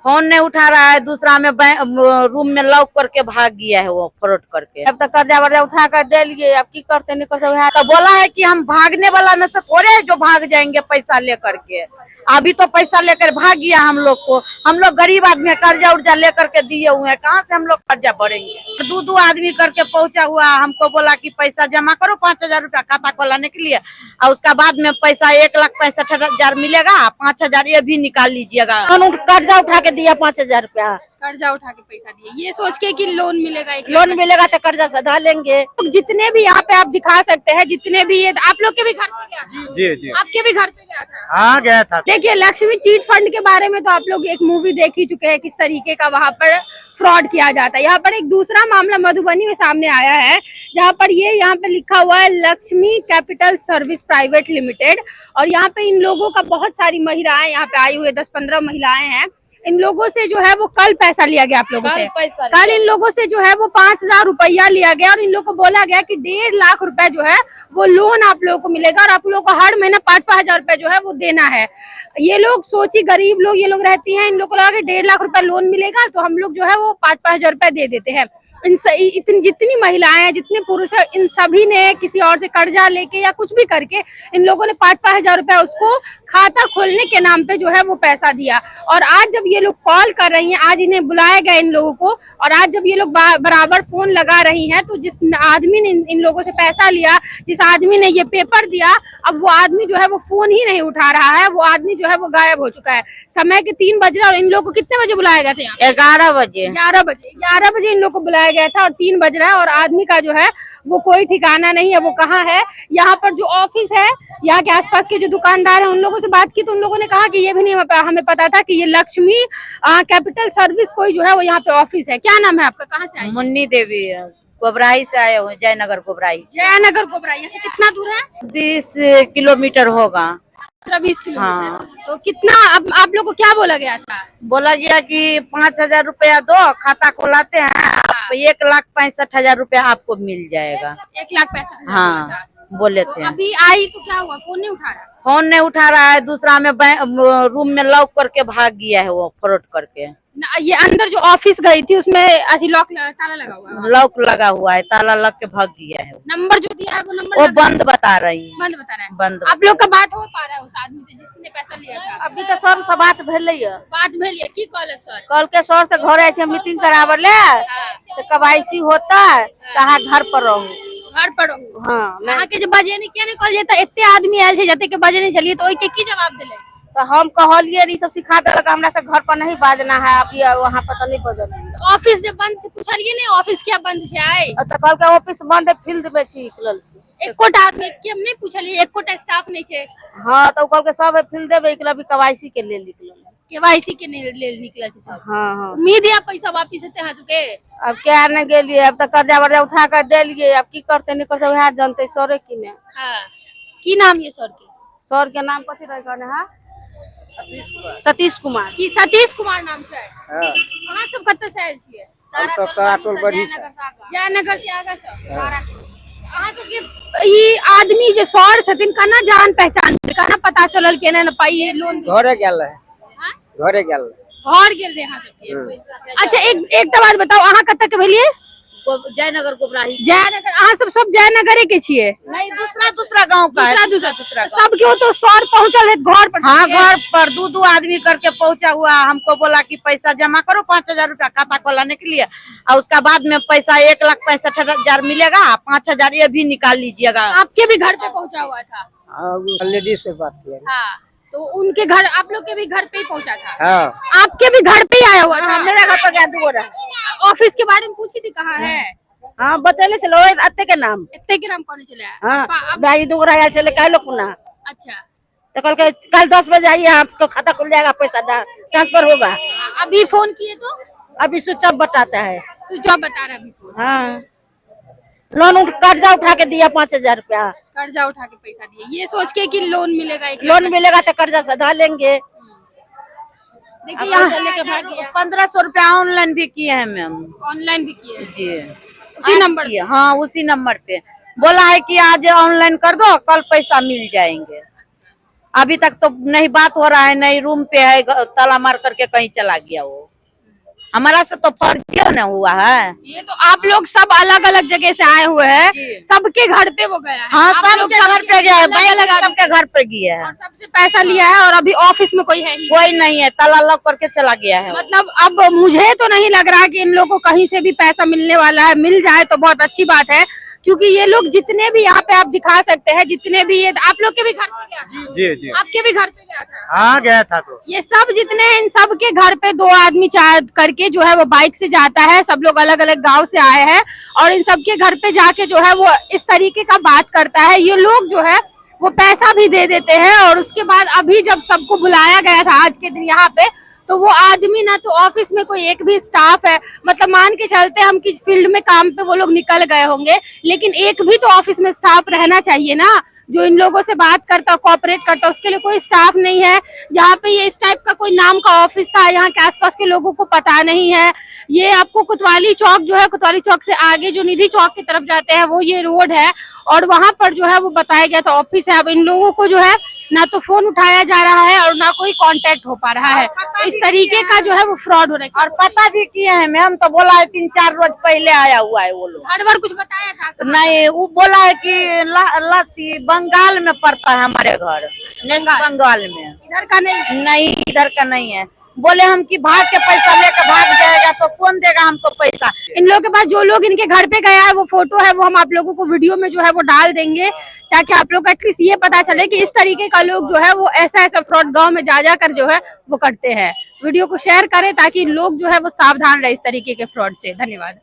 Phone नहीं उठा रहा है, दूसरा में रूम में लॉक करके भाग गया है वो फ्रॉड करके। अब तक कर्जा वर्जा उठा कर दे लिए, अब की करते नहीं करते। तो बोला है कि हम भागने वाला में से थोड़े जो भाग जाएंगे पैसा लेकर के। अभी तो पैसा लेकर भाग गया हम लोग को। हम लोग गरीब आदमी कर्जा उर्जा लेकर के दिए हुए हैं, कहाँ से हम लोग कर्जा भरेंगे। दो आदमी करके पहुंचा हुआ, हमको बोला कि पैसा जमा करो 5,000 रुपया खाता खोलाने के लिए, और उसका बाद में पैसा 1,65,000 मिलेगा, 5,000 ये भी निकाल लीजिएगा। कर्जा उठा के दिया 5,000 रुपया, कर्जा उठा के पैसा दिए, ये सोच के कि लोन मिलेगा, एक लोन मिलेगा तो कर्जा सधा लेंगे। जितने भी यहाँ पे आप दिखा सकते हैं, जितने भी ये आप लोग के भी घर पे गया था? जी। आपके भी घर पे गया था? हाँ गया था। देखिए, लक्ष्मी चीट फंड के बारे में तो आप लोग एक मूवी देख ही चुके हैं, किस तरीके का वहाँ पर फ्रॉड किया जाता है। यहाँ पर एक दूसरा मामला मधुबनी में सामने आया है, जहाँ पर यहाँ पे लिखा हुआ है Lakshmi capital service private limited, और यहाँ पे इन लोगों का बहुत सारी महिलाएं यहाँ पे आई हुई है, 10-15 महिलाएं हैं। इन लोगों से जो है वो कल पैसा लिया गया, आप लोगों से कल इन लोगों से जो है वो 5,000 रुपया लिया गया, और इन लोगों को बोला गया कि 1.5 लाख रुपए जो है वो लोन आप लोगों को मिलेगा, और आप लोगों को हर महीना 5-5 हजार रुपए जो है वो देना है। ये लोग सोची, गरीब लोग ये लोग रहती हैं, इन लोगों को लगा कि 1.5 लाख रुपए लोन मिलेगा, तो हम लोग जो है वो 5-5 हजार रुपए दे देते हैं। इतनी जितनी महिलाएं हैं, जितने पुरुष है, इन सभी ने किसी और से कर्जा लेके या कुछ भी करके इन लोगों ने 5-5 हजार रुपए उसको खाता खोलने के नाम पे जो है वो पैसा दिया। और आज जब ये लोग कॉल कर रही हैं, आज इन्हें बुलाया गया इन लोगों को, और आज जब ये लोग बराबर फोन लगा रही हैं, तो जिस आदमी ने इन लोगों से पैसा लिया, जिस आदमी ने ये पेपर दिया, अब वो आदमी जो है वो फोन ही नहीं उठा रहा है, वो आदमी जो है वो गायब हो चुका है। समय के 3 बज रहे, और इन लोगों को कितने बजे बुलाया गया था? 11 बजे। 11 बजे इन लोग को बुलाया गया था, और 3 बज रहा है, और आदमी का जो है वो कोई ठिकाना नहीं है, वो कहाँ है। यहाँ पर जो ऑफिस है, यहाँ के आसपास के जो दुकानदार हैं, उन लोगों से बात की तो उन लोगों ने कहा कि ये भी नहीं हमें पता था कि ये लक्ष्मी कैपिटल सर्विस कोई जो है वो यहाँ पे ऑफिस है। क्या नाम है आपका, कहाँ से आए? मुन्नी देवी, गोबराही से आए हुए, जयनगर गोबराही। जयनगर गोबराही। यहाँ से कितना दूर है? 20 किलोमीटर होगा। 20 किलोमीटर। हाँ। तो कितना आप लोग को क्या बोला गया था? बोला गया कि 5,000 रुपया दो, खाता खोलाते हैं, 1,65,000 रुपया आपको मिल जाएगा। 1,65,000। हाँ बोले थे। अभी आई तो क्या हुआ, फोन नहीं उठा रहा? फोन नहीं उठा रहा है, दूसरा में रूम में लॉक करके भाग गया है वो फ्रॉड करके। ये अंदर जो ऑफिस गई थी उसमें ताला लगा हुआ है? लॉक लगा हुआ है, ताला लग के भाग गया है। नंबर जो दिया है वो नंबर वो बंद बता रही है। बंद बता रहा है। बंद। आप लोग का बात हो पा रहा है उस आदमी से जिसने पैसा लिया था? अभी तो सर से बात भेलै है। बात भेलिए की कहलक सर? कल के सर से घर आए मीटिंग करावे ले, से KYC होता है, कहा घर पर रहूं। घर पर हाँ अहाँ के बजे नहीं क्या नहीं कहल जाता, इतने आदमी आयल छे जते के बजे नहीं चलिए, तो ओई के की जवाब देले? तो हम कहलिए नहीं, सब सिखा देलक हमरा से घर पर नहीं बाजना है, आप ये वहाँ पर तो नहीं बजल। ऑफिस जब बंद से पूछलिए नहीं, ऑफिस क्या बंद छे? आई तो कल के ऑफिस बंद है, फील्ड में छी निकलल छी। एकोटा आदमी के हम नहीं पूछलिए, एकोटा स्टाफ नहीं छे? हाँ तो कल के सब फील्ड में निकल, अभी KYC के लिए निकलल। KYC के ले निकला छे सब? हाँ। उम्मीद है पैसा वापिस हेते हां चुके? अब क्या न गेलिए, अब तक कर्जा वर्जा उठा कर दे लिए, अब की करते नहीं करते वह जानते सरे की ने। हाँ, की नाम ये सर के? सर के नाम कथी रह गने है? सतीश कुमार। की सतीश कुमार नाम से? हाँ। कहां सब कत्ते से आयल छिए? ताराटोल बड़ी से। जयनगर से आगा से? अहाँ सब के ई आदमी जो सर छथिन, कना जान पहचान, कना पता चलल केना न पाई लोन? घरे गेल है। हां, घरे गेल। घर गेल रहे अहाँ सब के? अच्छा, एक तो बात बताओ, अहाँ कत्ते के भेलिए? जयनगर गोबराही। जयनगर। अहाँ सब जयनगरे के छिए? नहीं, दूसरा गांव का है। दूसरा सब क्यों तो सर पहुंचल है घर पर? हाँ, घर पर दो आदमी करके पहुंचा हुआ, हमको बोला कि पैसा जमा करो 5,000 रुपया खाता खोलाने के लिए, और उसका बाद में पैसा 1,65,000 मिलेगा, 5,000 ये भी निकाल लीजिएगा। आपके भी घर पे पहुंचा हुआ था? लेडीज से बात किया। हाँ, तो उनके घर, आप लोग के भी घर पे ही पहुंचा था? हाँ। आपके भी घर पे ही आया हुआ था? मेरे घर पर गया दूर। ऑफिस के बारे में पूछी थी, कहाँ है? हाँ बतले चलो, अत्ते के नाम। इतने के नाम कौन चला? हाँ, भाई दूर आया चले कह लो ना। अच्छा, तो कल 10 बजे आइए, आपको खाता खुल जाएगा, पैसा ट्रांसफर होगा। अभी फोन किए तो अभी स्विच ऑफ बताता है। स्विच ऑफ बता रहा अभी फोन? हाँ, लोन कर्जा उठा के दिया 5,000 रुपया। कर्जा उठा के पैसा दिए, ये सोच के कि लोन मिलेगा, लोन मिलेगा तो कर्जा सधा लेंगे। देखिए यहाँ 1,500 रुपया ऑनलाइन भी किए हैं मैम। ऑनलाइन भी किए जी, उसी नंबर पे? हाँ उसी नंबर पे बोला है कि आज ऑनलाइन कर दो, कल पैसा मिल जाएंगे। अभी तक तो नहीं बात हो रहा है, नहीं रूम पे है, ताला मार करके कहीं चला गया वो। हमारा से तो फर्जी न हुआ है। ये तो आप लोग सब अलग अलग जगह से आए हुए हैं, सबके घर पे वो गया है। हाँ, आप लोग सबके घर पे गया है, अलग-अलग सबके घर पे गया है। और सबसे पैसा लिया है और अभी ऑफिस में कोई है ही कोई नहीं है, ताला लॉक करके चला गया है। मतलब अब मुझे तो नहीं लग रहा कि इन लोगों को कहीं से भी पैसा मिलने वाला है। मिल जाए तो बहुत अच्छी बात है, क्योंकि ये लोग जितने भी यहाँ पे आप दिखा सकते हैं, जितने भी ये आप लोग के भी घर पे गया था? जी आपके भी घर पे गया था? हाँ गया था। तो ये सब जितने हैं, इन सब के घर पे 2 आदमी चार करके जो है वो बाइक से जाता है। सब लोग अलग अलग गांव से आए हैं और इन सबके घर पे जाके जो है वो इस तरीके का बात करता है। ये लोग जो है वो पैसा भी दे देते हैं और उसके बाद अभी जब सबको बुलाया गया था आज के दिन यहाँ पे, तो वो आदमी ना तो ऑफिस में कोई एक भी स्टाफ है, मतलब मान के चलते हम किस फील्ड में काम पे वो लोग निकल गए होंगे, लेकिन एक भी तो ऑफिस में स्टाफ रहना चाहिए ना, जो इन लोगों से बात करता, कोऑपरेट करता। उसके लिए कोई स्टाफ नहीं है। यहाँ पे ये इस टाइप का कोई नाम का ऑफिस था, यहाँ के आसपास के लोगों को पता नहीं है। ये आपको कोतवाली चौक जो है, कोतवाली चौक से आगे जो निधि चौक की तरफ जाते हैं वो ये रोड है और वहां पर जो है वो बताया गया था ऑफिस है। अब इन लोगों को जो है ना तो फोन उठाया जा रहा है और ना कोई कांटेक्ट हो पा रहा है। तो इस तरीके का जो है वो फ्रॉड हो रहा है। और पता भी किए हैं मैम, तो बोला है 3-4 रोज पहले आया हुआ है वो लोग। हर बार कुछ बताया था? नहीं, वो बोला है कि लती बंगाल में पड़ता है हमारे घर, बंगाल में। इधर का नहीं? नहीं, इधर का नहीं है। बोले हम कि भाग के पैसा लेकर भाग जाएगा तो कौन देगा हमको पैसा। इन लोगों के पास जो लोग इनके घर पे गया है वो फोटो है, वो हम आप लोगों को वीडियो में जो है वो डाल देंगे, ताकि आप लोग एटलीस्ट ये पता चले कि इस तरीके का लोग जो है वो ऐसा ऐसा फ्रॉड गांव में जा कर जो है वो करते हैं। वीडियो को शेयर करें ताकि लोग जो है वो सावधान रहे इस तरीके के फ्रॉड से। धन्यवाद।